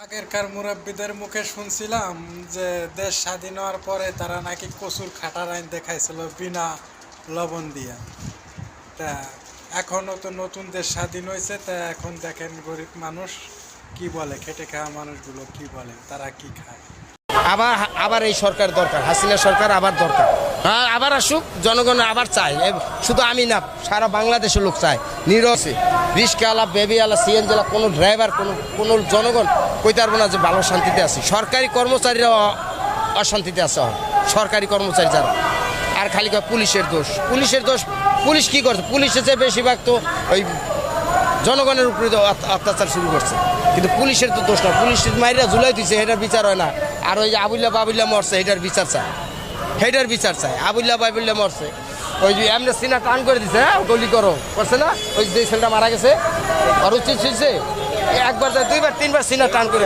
আগেরকার মুরব্বীদের মুখে শুনছিলাম যে দেশ স্বাধীন হওয়ার পরে তারা নাকি কচুর খাটার আইন দেখাইছিল বিনা লবণ দিয়া। তা এখনও তো নতুন দেশ স্বাধীন হয়েছে, তা এখন দেখেন গরিব মানুষ কি বলে, খেটে খাওয়া মানুষগুলো কি বলে, তারা কি খায়। আবার আবার এই সরকার দরকার, হাসিনা সরকার আবার দরকার। হ্যাঁ, আবার আসুক, জনগণ আবার চায়। শুধু আমি না, সারা বাংলাদেশের লোক চায়। নিরসে রিস্কাওয়ালা, বেবিওয়ালা, সিএনজিওয়ালা, কোনো ড্রাইভার, কোনো জনগণ কইতে পারবো না যে ভালো শান্তিতে আছে। সরকারি কর্মচারীরা অশান্তিতে আছে, সরকারি কর্মচারী যারা। আর খালি পুলিশের দোষ, পুলিশ কি করছে? পুলিশের চেয়ে বেশিরভাগ তো ওই জনগণের উপরে অত্যাচার শুরু করছে। কিন্তু পুলিশের তো দোষ না, পুলিশের মাইরা ঝুলাই দিচ্ছে, এটার বিচার হয় না। আর ওই যে আবুল্লাহ বাবুল্লাহ মরছে, এটার বিচার চায়। আবুল্লাহ বাবুল্লাহ মরছে, ওই যে এমনি সিনা টান করে দিছে, হ্যাঁ গলি করছে না, ওই যে ছেলেটা মারা গেছে, আর উচিত ছিলছে একবার, দুইবার, তিনবার সিনা টান করে